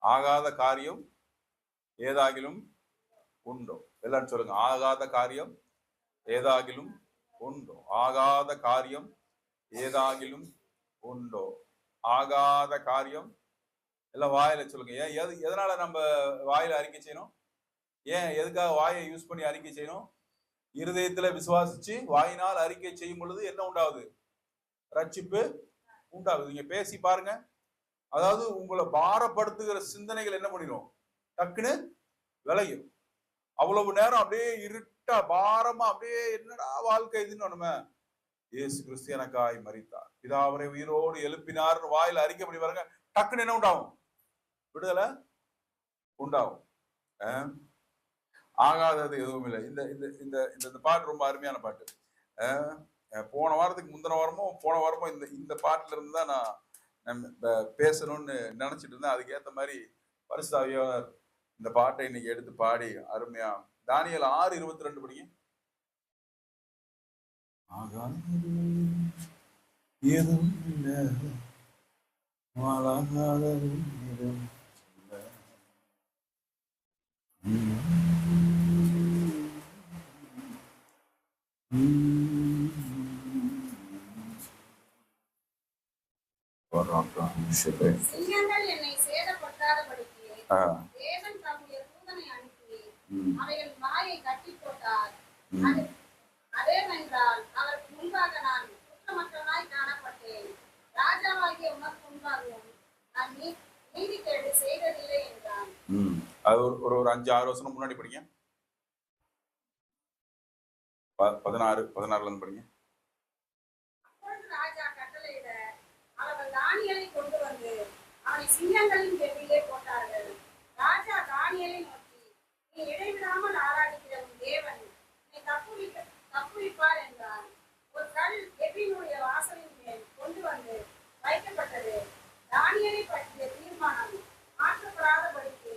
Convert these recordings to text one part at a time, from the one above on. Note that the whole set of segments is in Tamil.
ஆகாத காரியம் ஏதாகிலும் உண்டோ? எல்லாரும் சொல்லுங்க. ஆகாத காரியம் ஏதாகிலும் உண்டோ? ஆகாத காரியம் ஏதாகிலும் உண்டோ? ஆகாத காரியம் எல்லாம் வாயில சொல்லுங்க. ஏன் எதனால நம்ம வாயில அறிக்கை செய்யணும்? ஏன் எதுக்காக வாயை யூஸ் பண்ணி அறிக்கை செய்யணும்? இருதயத்துல விசுவாசிச்சு வாயினால் அறிக்கை செய்யும் பொழுது என்ன உண்டாகுது? ரட்சிப்பு உண்டாகுது. நீங்க பேசி பாருங்க. அதாவது உங்களை பாரப்படுத்துகிற சிந்தனைகள் என்ன பண்ணிடும்? டக்குன்னு விளையும். அவ்வளவு நேரம் அப்படியே இருட்டா பாரமா அப்படியே என்னடா வாழ்க்கை இதுன்னு நம்ம இயேசு கிறிஸ்து எனக்காய் மரித்தார், பிதா அவரை உயிரோடு எழுப்பினார் வாயில அறிக்கை பண்ணி பாருங்க, டக்குன்னு என்ன உண்டாகும்? விடுதலை உண்டாகும். ஆகாதது எதுவும் இல்லை. இந்த இந்த இந்த இந்த பாட்டு ரொம்ப அருமையான பாட்டு. போன வாரத்துக்கு முந்தின வாரமோ இந்த இந்த பாட்டுல இருந்து தான் நான் பேசணும்னு நினைச்சிட்டு இருந்தேன். அதுக்கு ஏற்ற மாதிரி பரிசுத்தாவியார் இந்த பாட்டை இன்னைக்கு எடுத்து பாடி அருமையா தானியேல் 6:22 படிங்க. எதுவும் இல்லை, சிங்கங்கள் என்னை சேதப்படுத்தாதபடிக்கு தேவன் தம்முடைய தூதனை அனுப்பி அவைகள் வாயை கட்டி போட்டார். அதேவென்றால் அவருக்கு முன்பாக நான் குற்றமற்றவனாய் காணப்பட்டேன். ராஜாவாகிய உனக்கு முன்பாகவும் நான் நீதிகேடு செய்ததில்லை என்றான். ஒரு 5-6 வருஷம் முன்னாடி படிங்க. 16 படிங்க. ராஜா கட்டளையிட அவர்கள் தானியேலை கொண்டு வந்து அவனை சிங்கங்களின் கெபியிலே போட்டார்கள். ராஜா தானியேலை நோக்கி, நீ இடைவிடாமல் ஆராதிக்கிற உன் தேவன் நீ தப்புவிப்பார் என்றார். ஒரு கல் கெபியினுடைய வாசலின் மேல் கொண்டு வந்து வைக்கப்பட்டது. தானியேலை பற்றிய தீர்மானம் மாற்றப்படாதபடிக்கு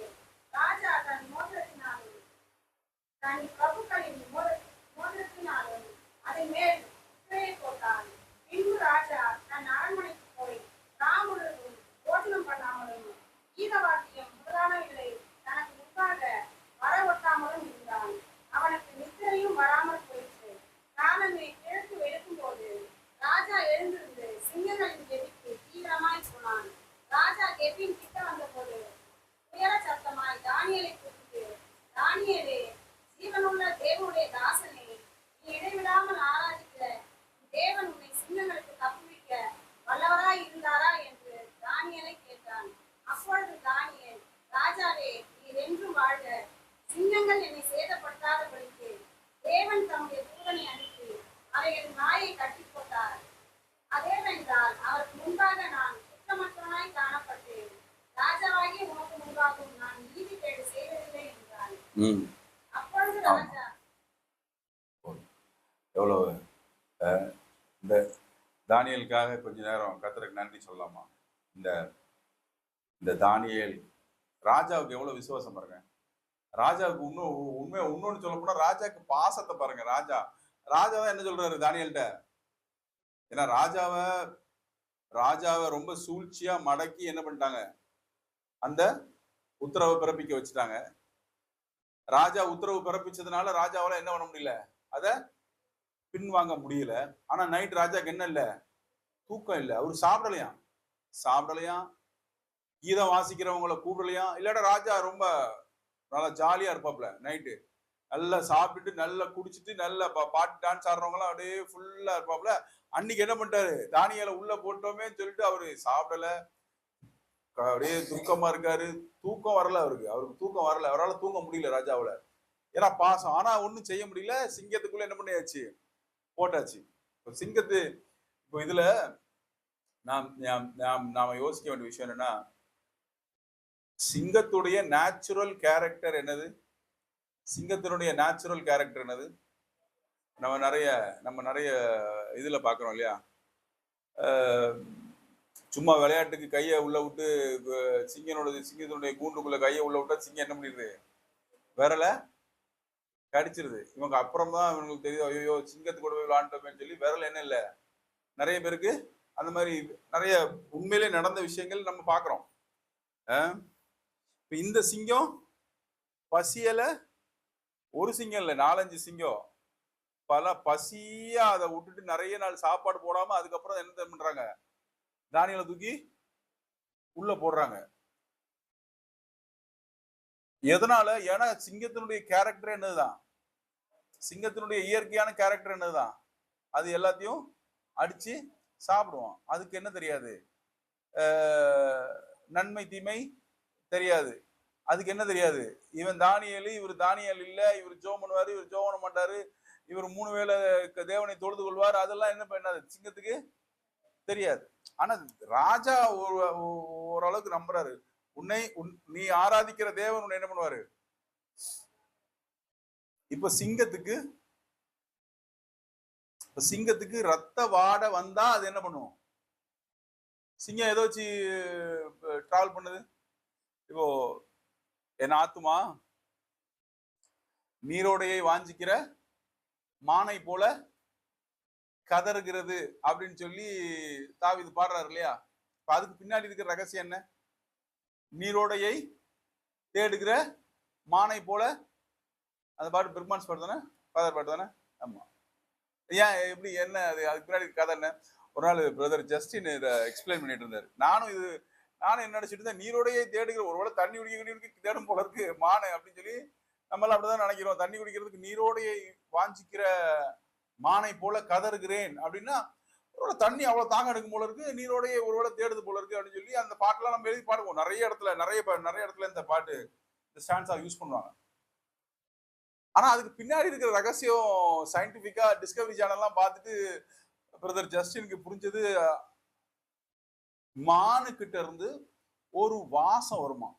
ராஜா தன் மோதிரத்தினாலும் தன் பிரபுக்களின் மோதிரத்தினாலும் அதை மேல் போட்டான். பின்பு ராஜா தன் அரண்மனைக்கு போய் தாமுழுதும் போஜனம் பண்ணாமலும் கீதவாக்கியம் முதலானவைகளை தனக்கு முன்பாக வர ஒட்டாமலும் இருந்தான். அவனுக்கு நித்திரையும் வராமல் போயிற்று. காலமே கிழக்கு வெளுக்கும் போது ராஜா எழுந்திருந்து சிங்கங்களின் கெபிக்கு தீவிரமாய் போனான். ராஜா கெபின் கிட்ட வந்த போது உயர சத்தமாய் தானியேலை கூப்பிட்டு, தானியேலே, ஜீவனுள்ள தேவனுடைய தாசனே, நீ இடைவிடாமல் ஆராதிக்கிற தேவன் உன்னை சிங்கங்களுக்கு தப்புவிக்க வல்லவராய் இருந்தாரா என்று தானியேலை கேட்டான். அப்பொழுது தானியேல், ராஜாவே, நீர் என்றும் வாழ்க. சிங்கங்கள் என்னை சேதப்படுத்தாதபடிக்கு தேவன் தம்முடைய தூதனை அனுப்பி அவைகளின் வாயை கட்டி போட்டார். அதேவென்றால் அவருக்கு முன்பாக நான் குற்றமற்றவனாய் காணப்பட்டேன். ராஜாவாகிய உனக்கு முன்பாகவும் நான் நீதிகேடு செய்வதில்லை என்றான். அப்பொழுது ராஜா எவ்வளவு இந்த தானியேலுக்காக கொஞ்ச நேரம் கர்த்தருக்கு நன்றி சொல்லலாமா? இந்த தானியேல் ராஜாவுக்கு எவ்வளவு விசுவாசம் பாருங்க. ராஜாவுக்கு இன்னொன்னு சொல்ல போனா ராஜாவுக்கு பாசத்தை பாருங்க. ராஜாவை என்ன சொல்றாரு தானியேல்கிட்ட? ஏன்னா ராஜாவை ரொம்ப சூழ்ச்சியா மடக்கி என்ன பண்ணிட்டாங்க? அந்த உத்தரவை பிறப்பிக்க வச்சுட்டாங்க. ராஜா உத்தரவு பிறப்பிச்சதுனால ராஜாவால என்ன பண்ண முடியல? அத பின்வாங்க முடியல. ஆனா நைட் ராஜாக்கு என்ன இல்ல? தூக்கம் இல்லை. அவரு சாப்பிடலையாம், கீதம் வாசிக்கிறவங்களை கூப்பிடலையாம். இல்லாட்ட ராஜா ரொம்ப நல்லா ஜாலியா இருப்பாப்ல. நைட்டு நல்லா சாப்பிட்டு நல்லா குடிச்சிட்டு நல்லா பாட்டு டான்ஸ் ஆடுறவங்களாம் அப்படியே ஃபுல்லா இருப்பாப்ல. அன்னைக்கு என்ன பண்ணிட்டாரு? தானியேலை உள்ள போட்டோமே சொல்லிட்டு அவரு சாப்பிடல, அப்படியே துக்கமா இருக்காரு. தூக்கம் வரல அவருக்கு தூக்கம் வரல. அவரால் தூங்க முடியல ராஜாவுல. ஏன்னா பாசம். ஆனா ஒண்ணும் செய்ய முடியல. சிங்கத்துக்குள்ள என்ன பண்ணியாச்சு? போட்டாச்சு. சிங்கத்து இப்போ இதுல நாம யோசிக்க வேண்டிய விஷயம் என்னன்னா, சிங்கத்துடைய நேச்சுரல் கேரக்டர் என்னது? சிங்கத்தினுடைய நேச்சுரல் கேரக்டர் என்னது? நம்ம நிறைய இதுல பாக்குறோம் இல்லையா? சும்மா விளையாட்டுக்கு கையை உள்ள விட்டு சிங்கத்தினுடைய கூண்டுக்குள்ள கையை உள்ள விட்டா சிங்கம் என்ன பண்ணிடுது? விரல கடிச்சிருது. இவங்க அப்புறம் தான் இவங்களுக்கு தெரியுது, ஐயோ சிங்கத்து கூட போய் விளாண்டோமேன்னு சொல்லி விரல் என்ன இல்லை. நிறைய பேருக்கு அந்த மாதிரி நிறைய உண்மையிலே நடந்த விஷயங்கள் நம்ம பாக்குறோம். இப்ப இந்த சிங்கம் பசியல, ஒரு சிங்கம் இல்ல 4-5 சிங்கம் பல பசியா அதை விட்டுட்டு நிறைய நாள் சாப்பாடு போடாம அதுக்கப்புறம் என்ன பண்றாங்க, தானியலை தூக்கி உள்ள போடுறாங்க. எதனால? ஏன்னா சிங்கத்தினுடைய கேரக்டர் என்னதுதான், சிங்கத்தினுடைய இயற்கையான கேரக்டர் என்னதுதான், அது எல்லாத்தையும் அடிச்சு சாப்பிடுவோம். அதுக்கு என்ன தெரியாது, நன்மை தீமை தெரியாது. அதுக்கு என்ன தெரியாது, இவன் தானியேலு, இவர் தானியேல் இல்ல, இவர் ஜெபம் பண்ணுவாரு, இவர் ஜெபம் பண்ண மாட்டாரு, இவர் 3 வேளை தேவனை தொழுது கொள்வார், அதெல்லாம் என்ன பண்ணாது, சிங்கத்துக்கு தெரியாது. ஆனா ராஜா ஓரளவுக்கு நம்புறாரு. நீ ஆராதிக்கிற தேவன் உன்னை என்ன பண்ணுவாரு. இப்ப சிங்கத்துக்கு ரத்த வாட வந்தா அது என்ன பண்ணும், சிங்கம் ஏதோ வச்சு டிராவல் பண்ணுது. இப்போ என் ஆத்துமா நீரோடையை வாஞ்சிக்கிற மானை போல கதறுகிறது அப்படின்னு சொல்லி தாவீது பாடுறாரு இல்லையா. அதுக்கு பின்னாடி இருக்கிற ரகசியம் என்ன, நீரோடையை தேடுகிற மானை போல. அந்த பாட்டு பெர்மான்ஸ் பாட்டு தானே, ஃபாதர் பாட்டு தானே. ஆமா, ஏன் எப்படி என்ன அது, அதுக்கு பின்னாடி கதை என்ன. ஒரு நாள் பிரதர் ஜஸ்டின் இதை எக்ஸ்பிளைன் பண்ணிட்டு இருந்தாரு. நானும் என்ன நினைச்சிட்டு இருந்தேன், நீரோடையை தேடுகிற, ஒருவேளை தண்ணி குடிக்க தேடும் போல இருக்கு மானை அப்படின்னு சொல்லி நம்மளாம் அப்படிதான் நினைக்கிறோம். தண்ணி குடிக்கிறதுக்கு நீரோடையை வாஞ்சிக்கிற மானை போல கதறுகிறேன் அப்படின்னா, ஒருவேளை தண்ணி அவ்வளவு தாங்க எடுக்கும் போல இருக்கு, நீரோடையை ஒருவேளை தேடுது போல இருக்கு அப்படின்னு சொல்லி அந்த பாட்டுலாம் நம்ம எழுதி பாடுவோம். நிறைய இடத்துல இந்த பாட்டு இந்த ஸ்டான்ஸா யூஸ் பண்ணுவாங்க. ஆனா அதுக்கு பின்னாடி இருக்கிற ரகசியம் சயின்டிபிக்கா டிஸ்கவரி சேனல்லாம் பார்த்துட்டு பிரதர் ஜஸ்டினுக்கு புரிஞ்சது, மானு கிட்ட இருந்து ஒரு வாசம் வருமா,